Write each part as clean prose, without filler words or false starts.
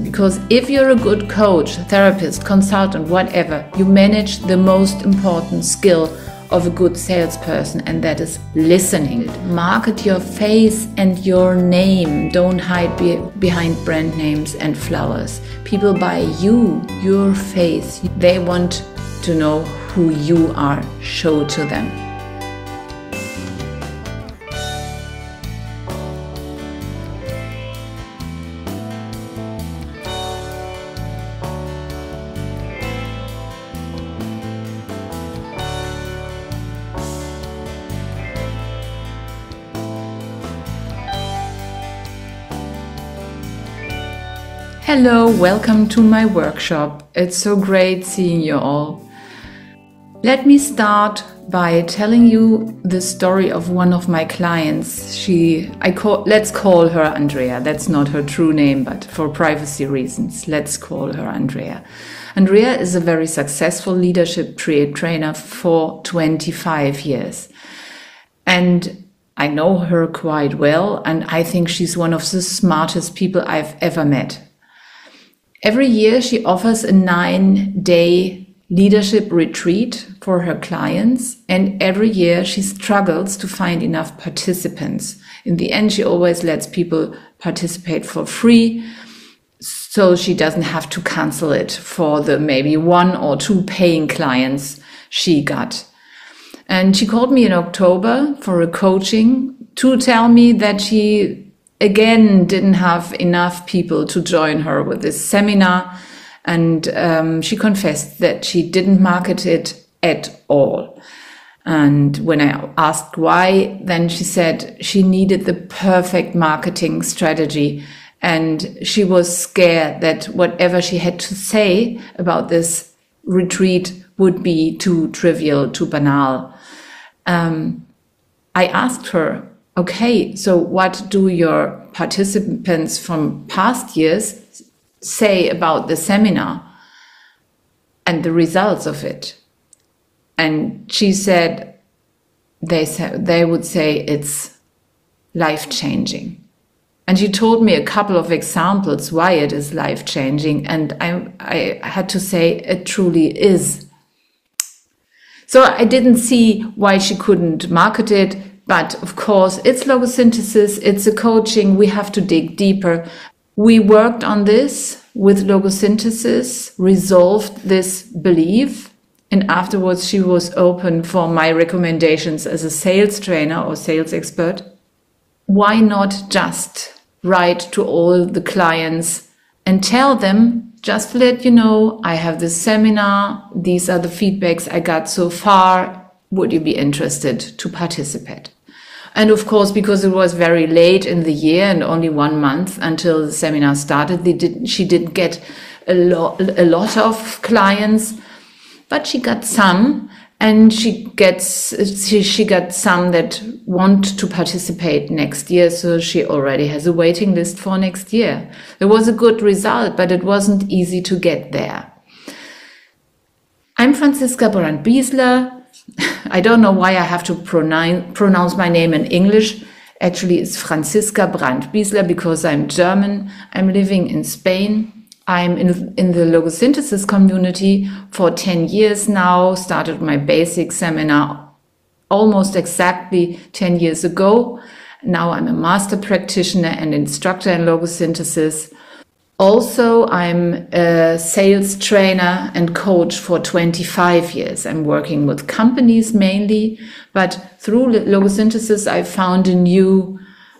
Because if you're a good coach, therapist, consultant, whatever, you manage the most important skill of a good salesperson, and that is listening. Market your face and your name. Don't hide behind brand names and flowers. People buy you, your face. They want to know who you are. Show to them. Hello, welcome to my workshop. It's so great seeing you all. Let me start by telling you the story of one of my clients. Let's call her Andrea. That's not her true name, but for privacy reasons, let's call her Andrea. Andrea is a very successful leadership trainer for 25 years. And I know her quite well, and I think she's one of the smartest people I've ever met. Every year she offers a 9-day leadership retreat for her clients, and every year she struggles to find enough participants. In the end, she always lets people participate for free, so she doesn't have to cancel it for the maybe 1 or 2 paying clients she got. And she called me in October for a coaching to tell me that she again didn't have enough people to join her with this seminar, and she confessed that she didn't market it at all. And when I asked why, then she said she needed the perfect marketing strategy, and she was scared that whatever she had to say about this retreat would be too trivial, too banal. I asked her, okay, so what do your participants from past years say about the seminar and the results of it? And she said, they would say it's life-changing. And she told me a couple of examples why it is life-changing, and I had to say it truly is. So I didn't see why she couldn't market it. But of course, it's logosynthesis, it's a coaching, we have to dig deeper. We worked on this with logosynthesis, resolved this belief, and afterwards she was open for my recommendations as a sales trainer or sales expert. Why not just write to all the clients and tell them, just to let you know, I have this seminar, these are the feedbacks I got so far, would you be interested to participate? And of course, because it was very late in the year and only 1 month until the seminar started, she didn't get a lot of clients, but she got some, and she got some that want to participate next year. So she already has a waiting list for next year. It was a good result, but it wasn't easy to get there. I'm Franziska Brandt-Biesler. I don't know why I have to pronounce my name in English. Actually, it's Franziska Brandt-Biesler because I'm German. I'm living in Spain. I'm in the Logosynthesis community for 10 years now. Started my basic seminar almost exactly 10 years ago. Now I'm a master practitioner and instructor in Logosynthesis. Also, I'm a sales trainer and coach for 25 years. I'm working with companies mainly, but through Logosynthesis, I found a new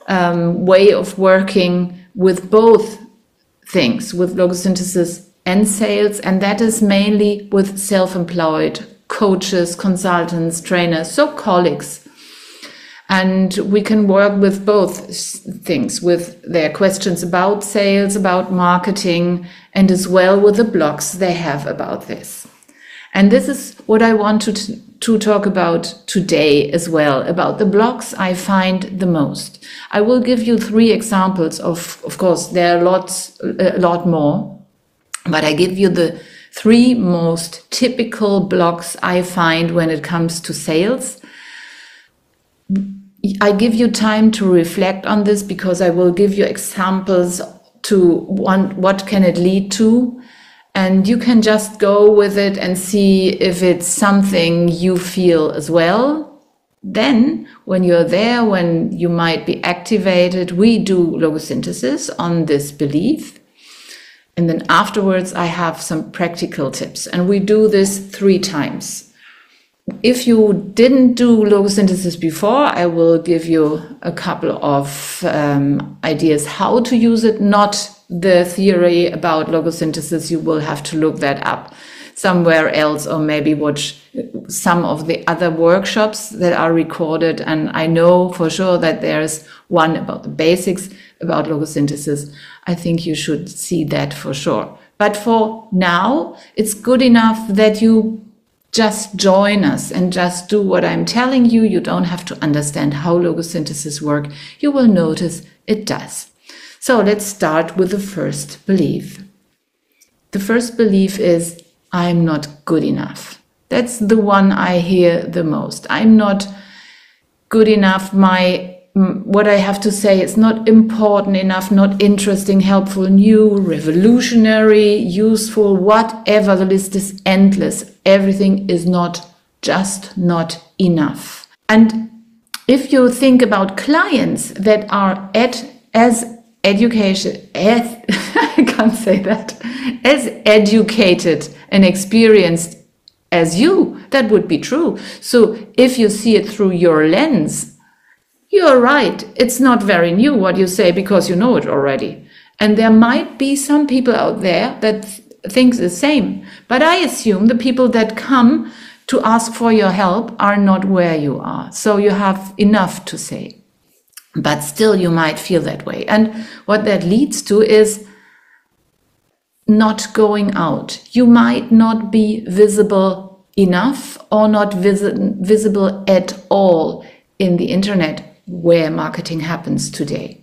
way of working with both things, with Logosynthesis and sales, and that is mainly with self-employed coaches, consultants, trainers, so colleagues. And we can work with both things, with their questions about sales, about marketing, and as well with the blogs they have about this. And this is what I want to talk about today as well, about the blogs I find the most. I will give you 3 examples of course, there are a lot more, but I give you the 3 most typical blogs I find when it comes to sales. I give you time to reflect on this because I will give you examples what can it lead to? And you can just go with it and see if it's something you feel as well. Then when you're there, when you might be activated, we do logosynthesis on this belief. And then afterwards, I have some practical tips. And we do this 3 times. If you didn't do logosynthesis before, I will give you a couple of ideas how to use it, not the theory about logosynthesis. You will have to look that up somewhere else, or maybe watch some of the other workshops that are recorded. And I know for sure that there's one about the basics about logosynthesis. I think you should see that for sure. But for now, it's good enough that you just join us and just do what I'm telling you. You don't have to understand how logosynthesis works. You will notice it does. So let's start with the first belief. The first belief is, I'm not good enough. That's the one I hear the most. I'm not good enough. What I have to say is not important enough, not interesting, helpful, new, revolutionary, useful, whatever. The list is endless. Everything is just not enough. And if you think about clients that are as educated and experienced as you, that would be true. So if you see it through your lens, you're right. It's not very new what you say because you know it already. And there might be some people out there that think the same. But I assume the people that come to ask for your help are not where you are. So you have enough to say. But still you might feel that way. And what that leads to is not going out. You might not be visible enough or not visible at all in the internet where marketing happens today.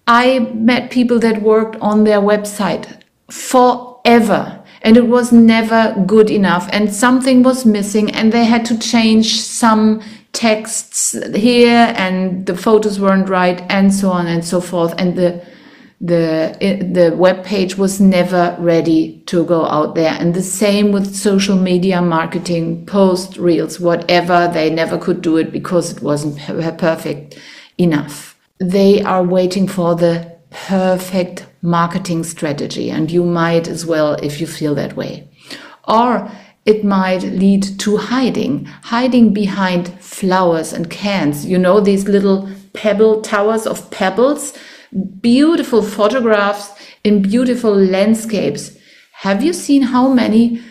I met people that worked on their website forever and it was never good enough and something was missing and they had to change some texts here and the photos weren't right and so on and so forth, and the web page was never ready to go out there. And the same with social media marketing, post, reels, whatever. They never could do it because it wasn't perfect enough. They are waiting for the perfect marketing strategy, and you might as well if you feel that way. Or it might lead to hiding behind flowers and cans. You know, these little towers of pebbles, beautiful photographs in beautiful landscapes. Have you seen how many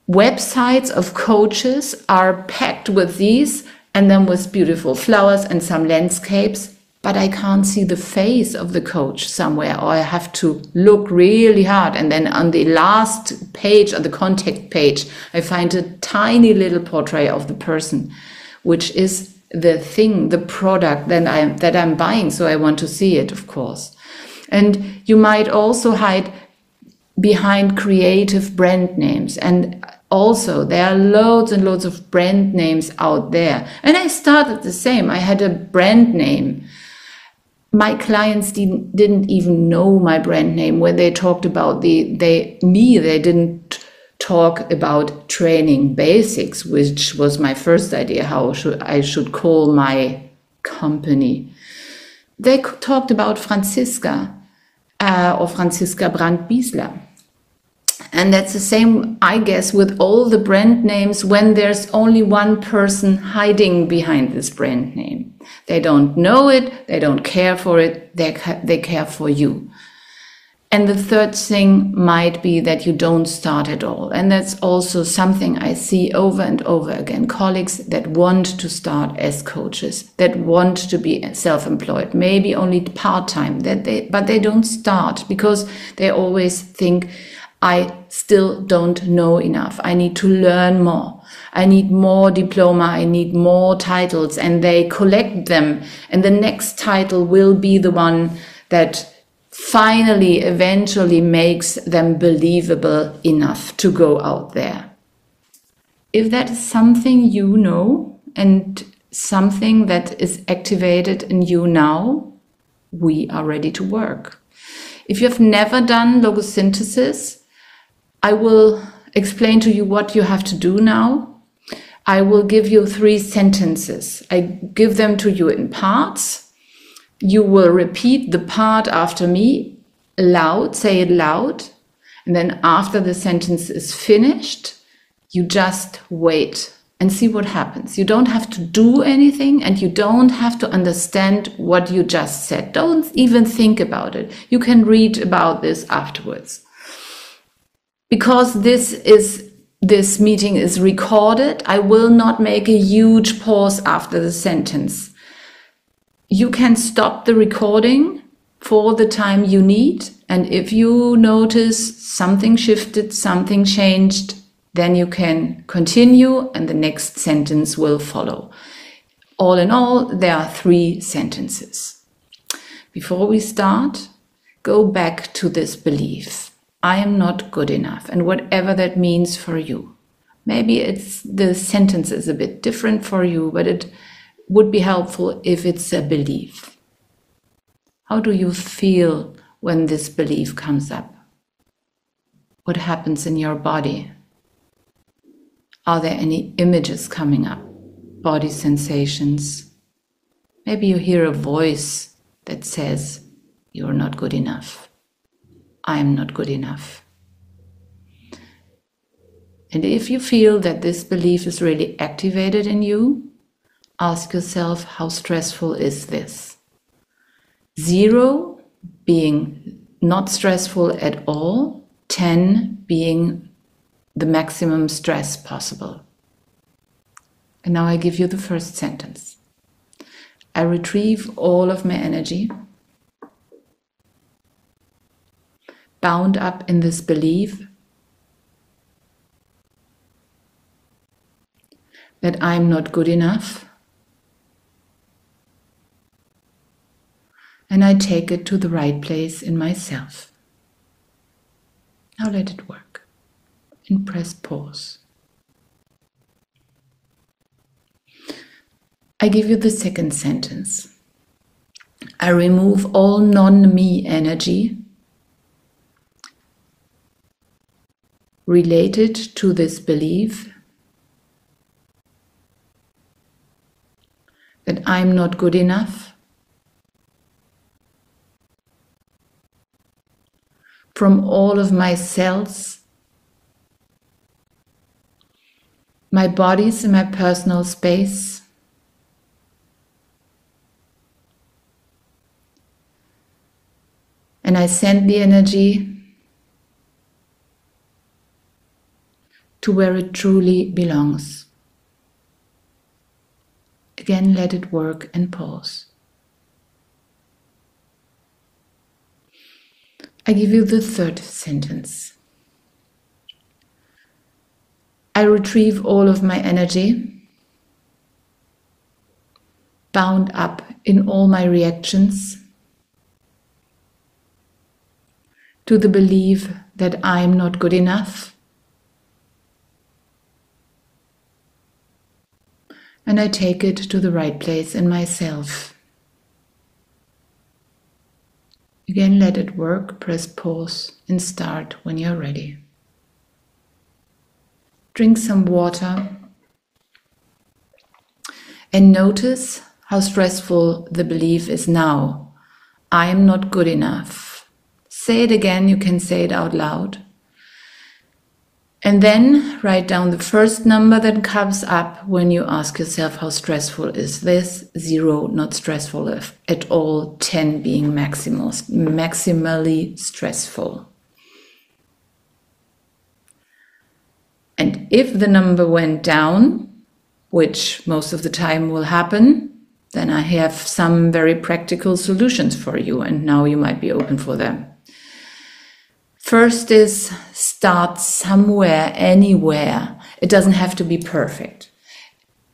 websites of coaches are packed with these and then with beautiful flowers and some landscapes? But I can't see the face of the coach somewhere, or I have to look really hard. And then on the last page, on the contact page, I find a tiny little portrait of the person, which is the thing, the product that I'm buying. So I want to see it, of course. And you might also hide behind creative brand names. And also there are loads and loads of brand names out there. And I started the same. I had a brand name. My clients didn't even know my brand name. When they talked about they didn't talk about training basics, which was my first idea, how I should call my company. They talked about Franziska or Franziska Brandt-Biesler. And that's the same, I guess, with all the brand names when there's only one person hiding behind this brand name. They don't know it, they don't care for it, they care for you. And the third thing might be that you don't start at all. And that's also something I see over and over again. Colleagues that want to start as coaches, that want to be self-employed, maybe only part-time, but they don't start because they always think, I still don't know enough. I need to learn more. I need more diploma. I need more titles, and they collect them. And the next title will be the one that finally, eventually makes them believable enough to go out there. If that is something you know and something that is activated in you now, we are ready to work. If you have never done logosynthesis, I will explain to you what you have to do now. I will give you 3 sentences. I give them to you in parts. You will repeat the part after me loud, say it loud. And then after the sentence is finished, you just wait and see what happens. You don't have to do anything and you don't have to understand what you just said. Don't even think about it. You can read about this afterwards. Because this meeting is recorded, I will not make a huge pause after the sentence. You can stop the recording for the time you need. And if you notice something shifted, something changed, then you can continue and the next sentence will follow. All in all, there are 3 sentences. Before we start, go back to this belief. I am not good enough, and whatever that means for you. Maybe the sentence is a bit different for you, but it would be helpful if it's a belief. How do you feel when this belief comes up? What happens in your body? Are there any images coming up? Body sensations? Maybe you hear a voice that says, you're not good enough. I am not good enough. And if you feel that this belief is really activated in you, ask yourself, how stressful is this? 0 being not stressful at all, 10 being the maximum stress possible. And now I give you the first sentence. I retrieve all of my energy, bound up in this belief that I'm not good enough, and I take it to the right place in myself. Now let it work. And press pause. I give you the second sentence. I remove all non-me energy related to this belief that I'm not good enough from all of my cells, my bodies in my personal space, and I send the energy to where it truly belongs. Again, let it work and pause. I give you the third sentence. I retrieve all of my energy, bound up in all my reactions, to the belief that I'm not good enough, and I take it to the right place in myself. Again, let it work, press pause and start when you're ready. Drink some water and notice how stressful the belief is now. I am not good enough. Say it again, you can say it out loud. And then write down the first number that comes up when you ask yourself, how stressful is this? 0, not stressful at all. 10 being maximally stressful. And if the number went down, which most of the time will happen, then I have some very practical solutions for you, and now you might be open for them. First is start somewhere, anywhere. It doesn't have to be perfect.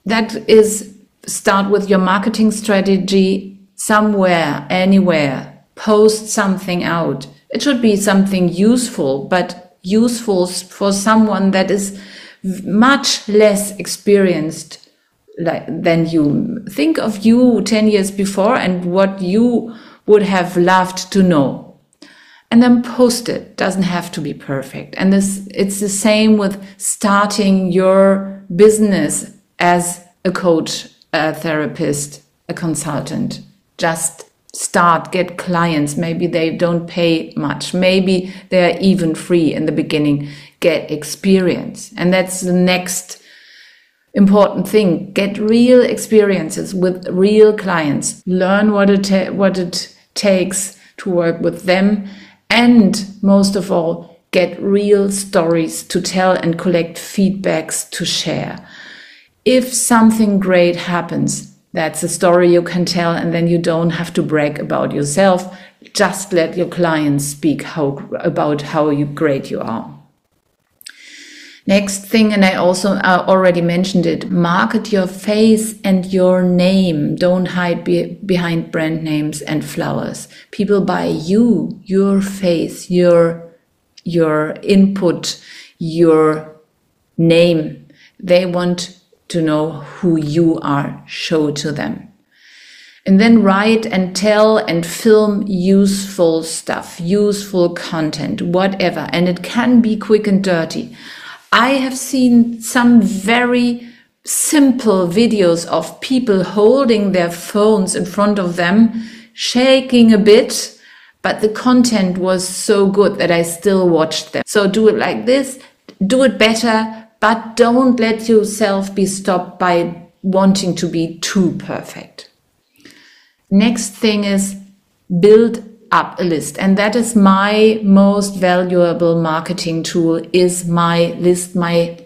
That is, start with your marketing strategy somewhere, anywhere. Post something out. It should be something useful, but useful for someone that is much less experienced than you. Think of you 10 years before and what you would have loved to know. and then post it. Doesn't have to be perfect. And it's the same with starting your business as a coach, a therapist, a consultant. Just start, get clients. Maybe they don't pay much. Maybe they're even free in the beginning. Get experience. And that's the next important thing. Get real experiences with real clients. Learn what it takes to work with them. And most of all, get real stories to tell and collect feedbacks to share. If something great happens, that's a story you can tell, and then you don't have to brag about yourself. Just let your clients speak about how great you are. Next thing, and I also already mentioned it, market your face and your name. Don't hide behind brand names and flowers. People buy you, your face, your input, your name. They want to know who you are. Show to them. And then write and tell and film useful stuff, useful content, whatever. And it can be quick and dirty. I have seen some very simple videos of people holding their phones in front of them, shaking a bit, but the content was so good that I still watched them. So do it like this, do it better, but don't let yourself be stopped by wanting to be too perfect. Next thing is build up a list, and that is my most valuable marketing tool, is my list, my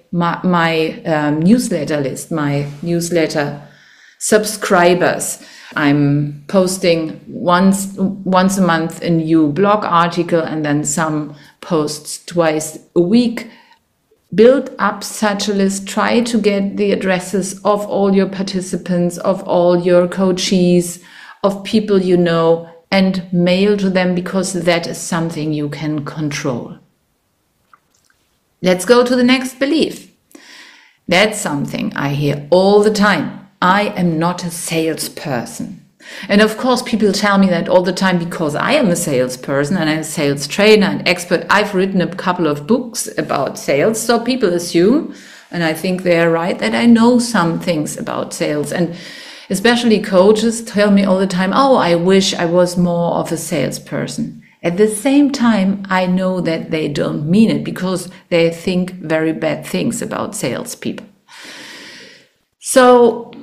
newsletter list, my newsletter subscribers. I'm posting once a month a new blog article and then some posts twice a week. Build up such a list. Try to get the addresses of all your participants, of all your coachees, of people you know, and mail to them, because that is something you can control. Let's go to the next belief. That's something I hear all the time. I am not a salesperson. And of course, people tell me that all the time because I am a salesperson and I'm a sales trainer and expert. I've written a couple of books about sales. So people assume, and I think they're right, that I know some things about sales. And especially coaches tell me all the time, oh, I wish I was more of a salesperson. At the same time, I know that they don't mean it, because they think very bad things about salespeople. So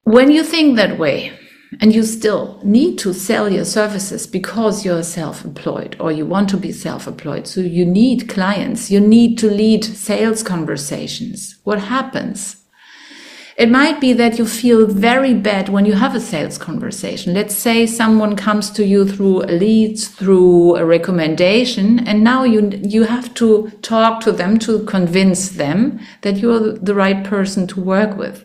when you think that way, and you still need to sell your services because you're self-employed or you want to be self-employed, so you need clients, you need to lead sales conversations, what happens? It might be that you feel very bad when you have a sales conversation. Let's say someone comes to you through a lead, through a recommendation, and now you have to talk to them to convince them that you're the right person to work with.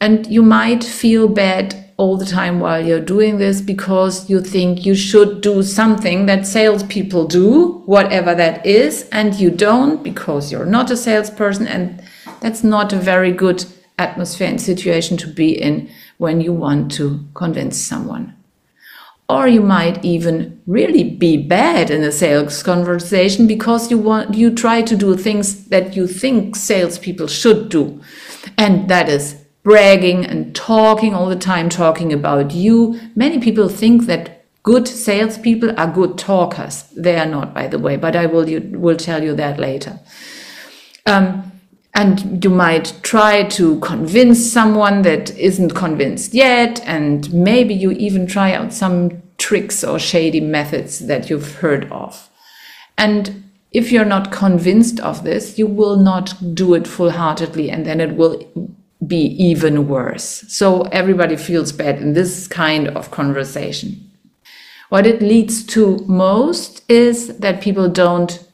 And you might feel bad all the time while you're doing this, because you think you should do something that salespeople do, whatever that is, and you don't, because you're not a salesperson, and that's not a very good atmosphere and situation to be in when you want to convince someone. Or you might even really be bad in a sales conversation because you try to do things that you think salespeople should do, and that is bragging and talking all the time, talking about you. Many people think that good salespeople are good talkers. They are not, by the way, but I will tell you that later. And you might try to convince someone that isn't convinced yet, and maybe you even try out some tricks or shady methods that you've heard of. And if you're not convinced of this, you will not do it full-heartedly, and then it will be even worse. So everybody feels bad in this kind of conversation. What it leads to most is that people don't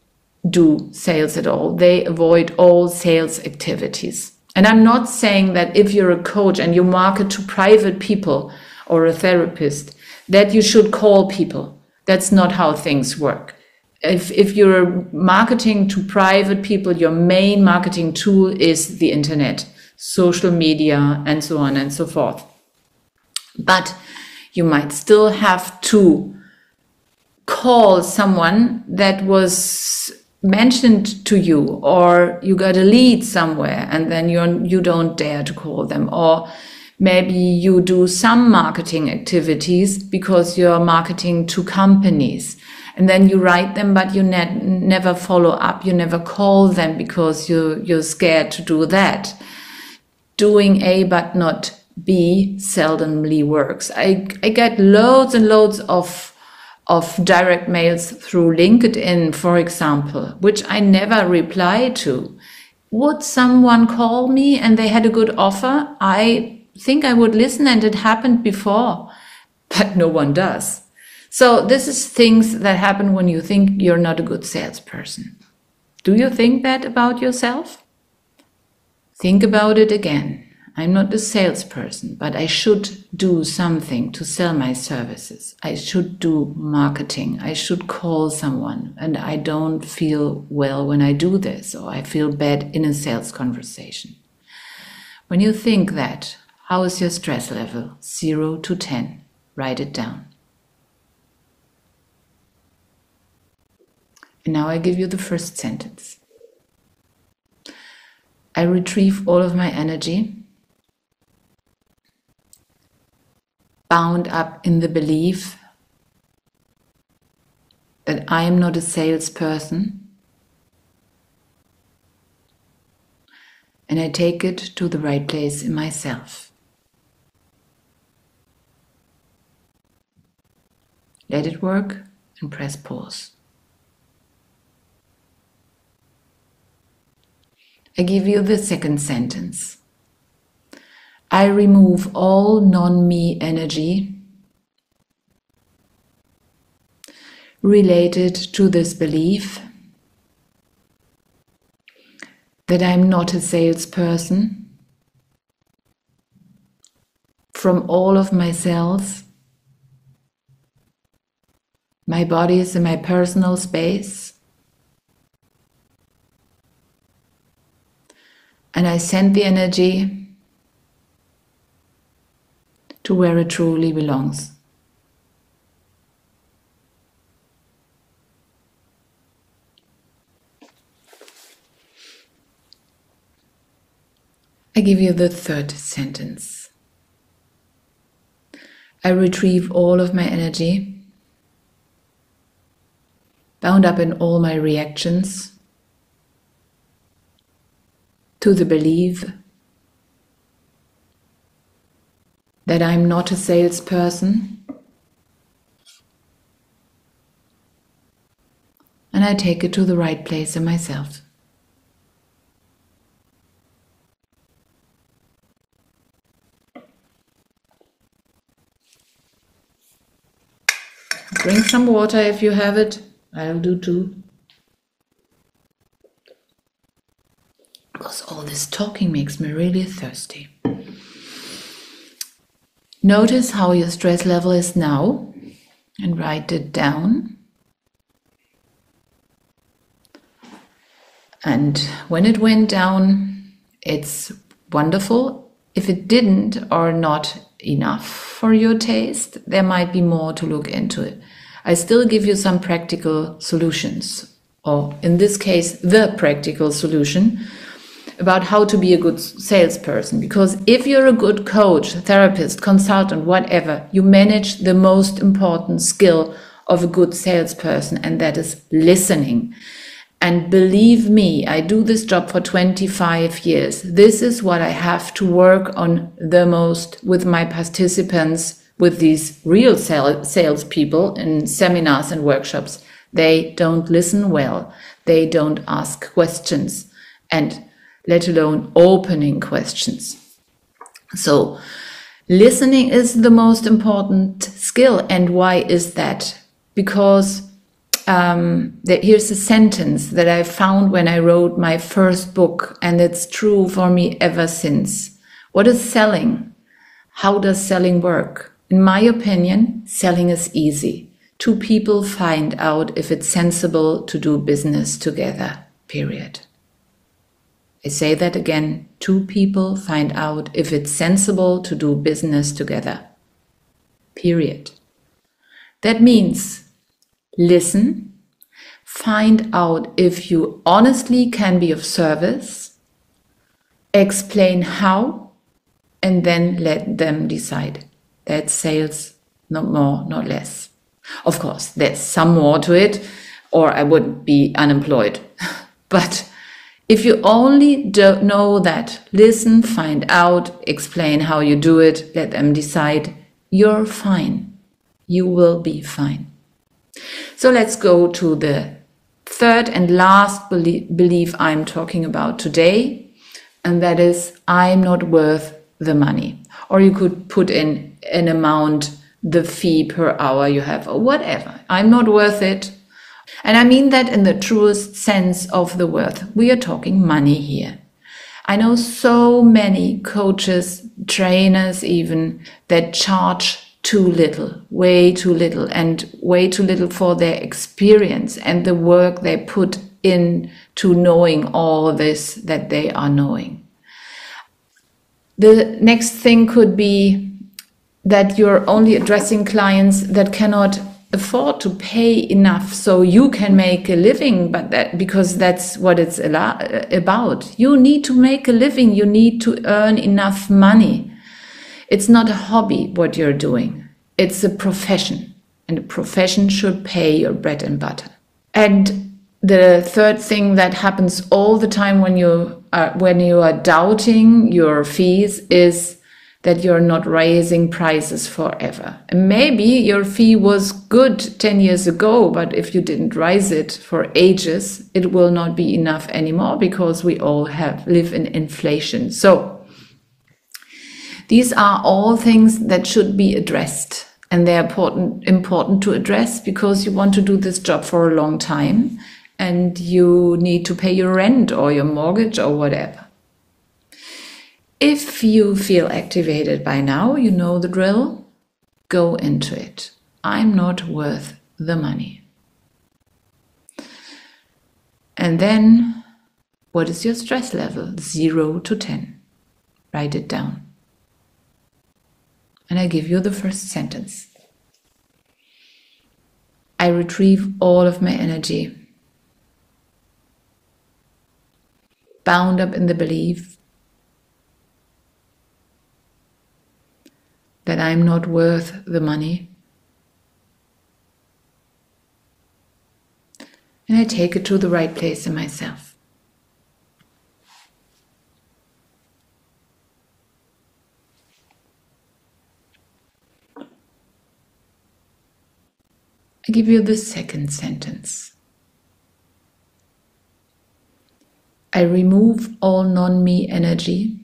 do sales at all. They avoid all sales activities. And I'm not saying that if you're a coach and you market to private people or a therapist, that you should call people. That's not how things work. If you're marketing to private people, your main marketing tool is the internet, social media, and so on and so forth. But you might still have to call someone that was mentioned to you, or you got a lead somewhere and then you don't dare to call them, or maybe you do some marketing activities because you're marketing to companies and then you write them, but you never follow up, you never call them because you're scared to do that. Doing A but not B seldomly works. I get loads and loads of direct mails through LinkedIn, for example, which I never reply to. Would someone call me and they had a good offer? I think I would listen, and it happened before, but no one does. So this is things that happen when you think you're not a good salesperson. Do you think that about yourself? Think about it again. I'm not a salesperson, but I should do something to sell my services. I should do marketing. I should call someone, and I don't feel well when I do this, or I feel bad in a sales conversation. When you think that, how is your stress level? 0 to 10. Write it down. And now I give you the first sentence. I retrieve all of my energy, bound up in the belief that I am not a salesperson, and I take it to the right place in myself. Let it work and press pause. I give you the second sentence. I remove all non-me energy related to this belief that I'm not a salesperson from all of my cells, my bodies and my personal space, and I send the energy to where it truly belongs. I give you the third sentence. I retrieve all of my energy, bound up in all my reactions, to the belief that I'm not a salesperson, and I take it to the right place in myself. Drink some water if you have it. I'll do too. Because all this talking makes me really thirsty. Notice how your stress level is now and write it down. And when it went down, it's wonderful. If it didn't or not enough for your taste, there might be more to look into it. I still give you some practical solutions, or in this case, the practical solution about how to be a good salesperson. Because if you're a good coach, therapist, consultant, whatever, you manage the most important skill of a good salesperson, and that is listening. And believe me, I do this job for 25 years. This is what I have to work on the most with my participants, with these real salespeople in seminars and workshops. They don't listen well. They don't ask questions, and let alone opening questions. So listening is the most important skill. And why is that? Because here's a sentence that I found when I wrote my first book, and it's true for me ever since. What is selling? How does selling work? In my opinion, selling is easy. Two people find out if it's sensible to do business together, period. I say that again, two people find out if it's sensible to do business together, period. That means listen, find out if you honestly can be of service, explain how, and then let them decide. That's sales, not more, not less. Of course, there's some more to it, or I would be unemployed. But if you only don't know that, listen, find out, explain how you do it, let them decide, you're fine. You will be fine. So let's go to the third and last belief I'm talking about today, and that is, I'm not worth the money. Or you could put in an amount, the fee per hour you have, or whatever. I'm not worth it. And I mean that in the truest sense of the word. We are talking money here. I know so many coaches, trainers even, that charge too little, way too little, and way too little for their experience and the work they put into knowing all this that they are knowing. The next thing could be that you're only addressing clients that cannot afford to pay enough so you can make a living, because that's what it's about. You need to make a living. You need to earn enough money. It's not a hobby what you're doing. It's a profession, and a profession should pay your bread and butter. And the third thing that happens all the time when you are doubting your fees is that you're not raising prices forever. And maybe your fee was good 10 years ago, but if you didn't raise it for ages, it will not be enough anymore, because we all live in inflation. So these are all things that should be addressed, and they're important to address, because you want to do this job for a long time and you need to pay your rent or your mortgage or whatever. If you feel activated by now, you know the drill. Go into it. I'm not worth the money. And then, what is your stress level? 0 to 10. Write it down. And I give you the first sentence. I retrieve all of my energy, bound up in the belief that I'm not worth the money, and I take it to the right place in myself. I give you the second sentence. I remove all non-me energy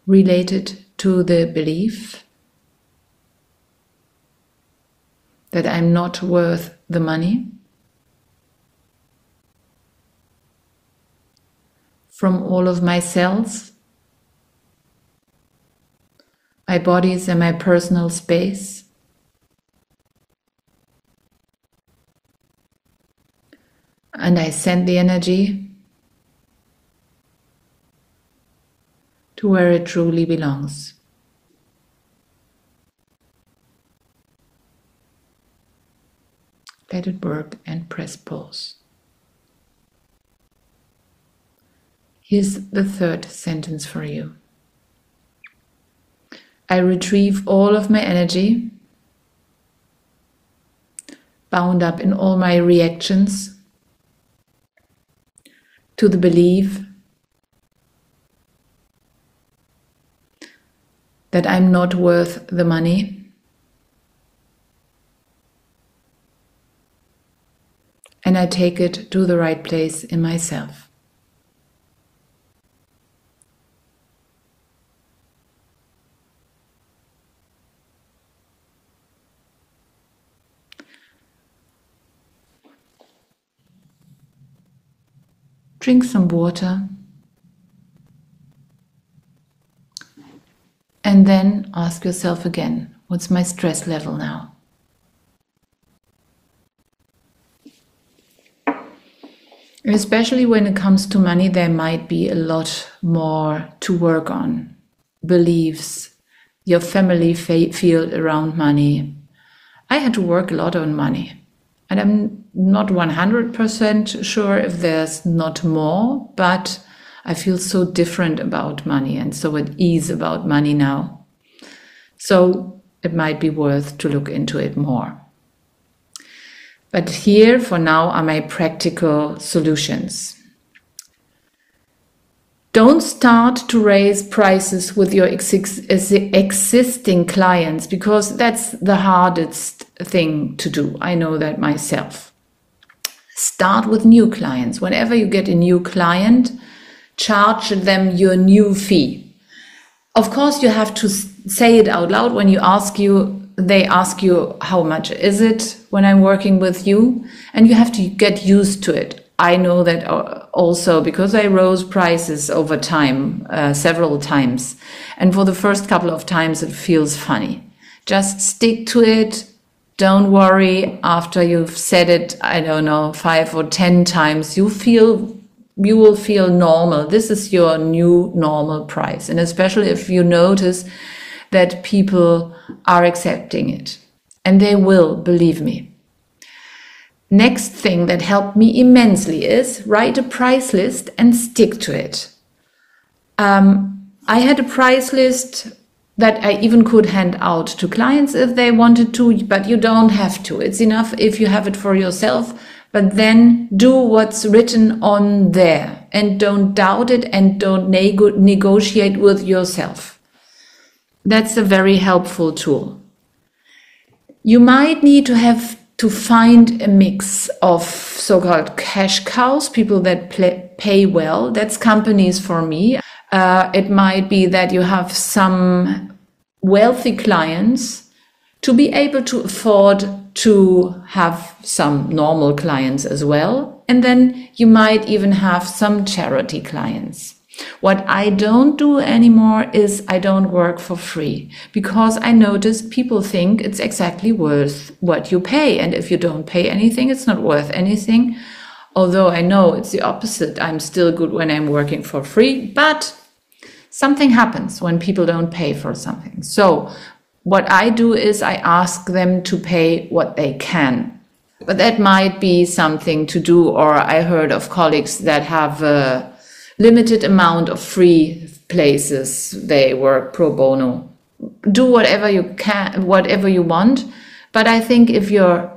related to the belief that I'm not worth the money from all of my cells, my bodies and my personal space. And I send the energy to where it truly belongs. Let it work and press pause. Here's the third sentence for you. I retrieve all of my energy, bound up in all my reactions, to the belief that I'm not worth the money, and I take it to the right place in myself. Drink some water. And then ask yourself again, what's my stress level now? Especially when it comes to money, there might be a lot more to work on. Beliefs, your family field around money, I had to work a lot on money. And I'm not 100% sure if there's not more, but I feel so different about money and so at ease about money now. So it might be worth to look into it more. But here for now are my practical solutions. Don't start to raise prices with your existing clients, because that's the hardest thing to do. I know that myself. Start with new clients. Whenever you get a new client, charge them your new fee. Of course, you have to say it out loud when they ask you, how much is it when I'm working with you? And you have to get used to it. I know that also because I rose prices over time, several times. And for the first couple of times, it feels funny. Just stick to it. Don't worry. After you've said it, 5 or 10 times, you will feel normal. This is your new normal price. And especially if you notice that people are accepting it. And they will, believe me. Next thing that helped me immensely is write a price list and stick to it. I had a price list that I even could hand out to clients if they wanted to, but you don't have to. It's enough if you have it for yourself, but then do what's written on there and don't doubt it and don't negotiate with yourself. That's a very helpful tool. You might need to find a mix of so-called cash cows, people that pay well. That's companies for me. It might be that you have some wealthy clients to be able to afford to have some normal clients as well. And then you might even have some charity clients. What I don't do anymore is I don't work for free, because I notice people think it's exactly worth what you pay. And if you don't pay anything, it's not worth anything. Although I know it's the opposite. I'm still good when I'm working for free, but something happens when people don't pay for something. So what I do is I ask them to pay what they can. But that might be something to do, or I heard of colleagues that have a limited amount of free places. They work pro bono. Do whatever you can, whatever you want. But I think if you're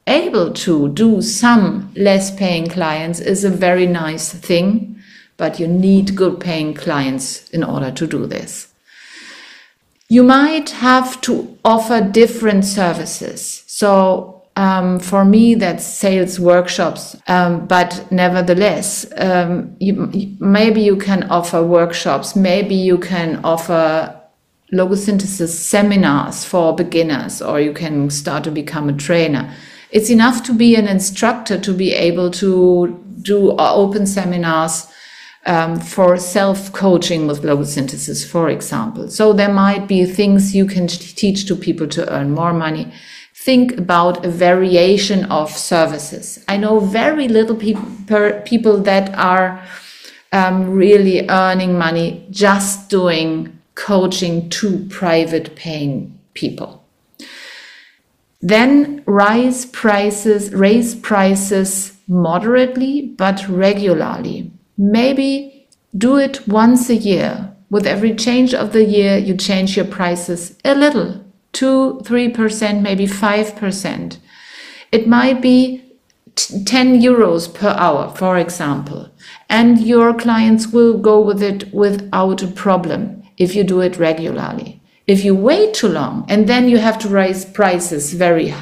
able to do some less paying clients is a very nice thing, but you need good paying clients in order to do this. You might have to offer different services. So for me, that's sales workshops, but nevertheless, maybe you can offer workshops, maybe you can offer logosynthesis seminars for beginners, or you can start to become a trainer. It's enough to be an instructor to be able to do open seminars for self-coaching with logosynthesis, for example. So there might be things you can teach to people to earn more money. Think about a variation of services. I know very little people that are really earning money just doing coaching to private paying people. Then raise prices moderately but regularly. Maybe do it once a year. With every change of the year, you change your prices a little. 2-3%, maybe 5%. It might be 10 euros per hour, for example, and your clients will go with it without a problem if you do it regularly. If you wait too long and then you have to raise prices very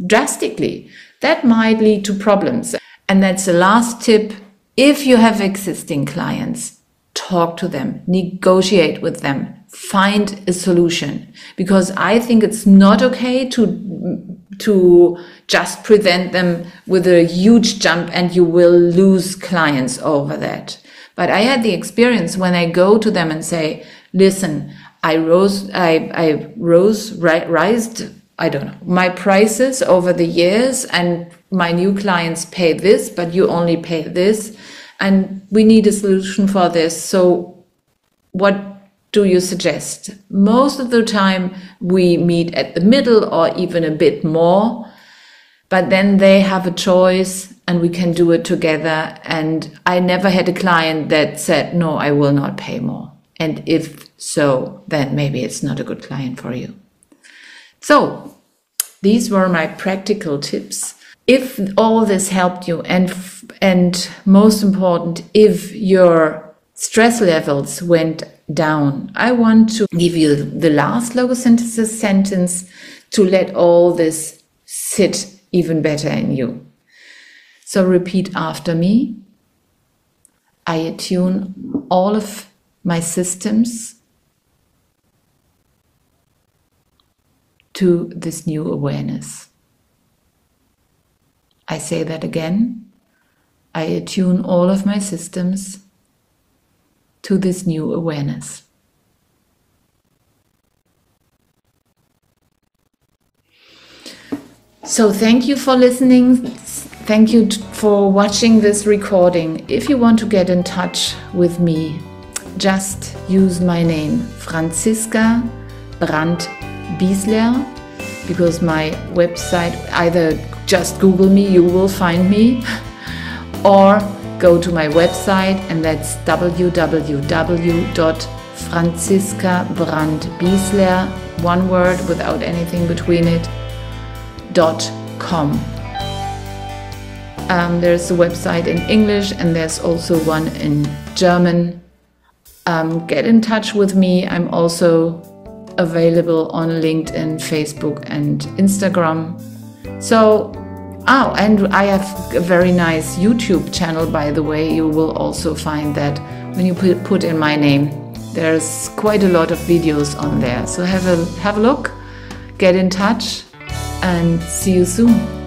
drastically, that might lead to problems. And that's the last tip. If you have existing clients, talk to them, negotiate with them, find a solution, because I think it's not okay to just present them with a huge jump and you will lose clients over that. But I had the experience when I go to them and say, listen, I raised my prices over the years, and my new clients pay this, but you only pay this, and we need a solution for this. So what do you suggest? Most of the time we meet at the middle or even a bit more, but then they have a choice and we can do it together. And I never had a client that said, no, I will not pay more. And if so, then maybe it's not a good client for you. So these were my practical tips. If all this helped you, and most important, if your stress levels went down, I want to give you the last logosynthesis sentence to let all this sit even better in you. So repeat after me. I attune all of my systems to this new awareness. I say that again. I attune all of my systems to this new awareness. So thank you for listening. Thank you for watching this recording. If you want to get in touch with me, just use my name, Franziska Brandt-Biesler, because my website, either just Google me, you will find me, or go to my website, and that's www.franziskabrandtbiesler, one word without anything between it, .com. There's a website in English and there's also one in German. Get in touch with me. I'm also available on LinkedIn, Facebook and Instagram. So, and I have a very nice YouTube channel, by the way. You will also find that when you put in my name. There's quite a lot of videos on there. So have a look, get in touch, and see you soon.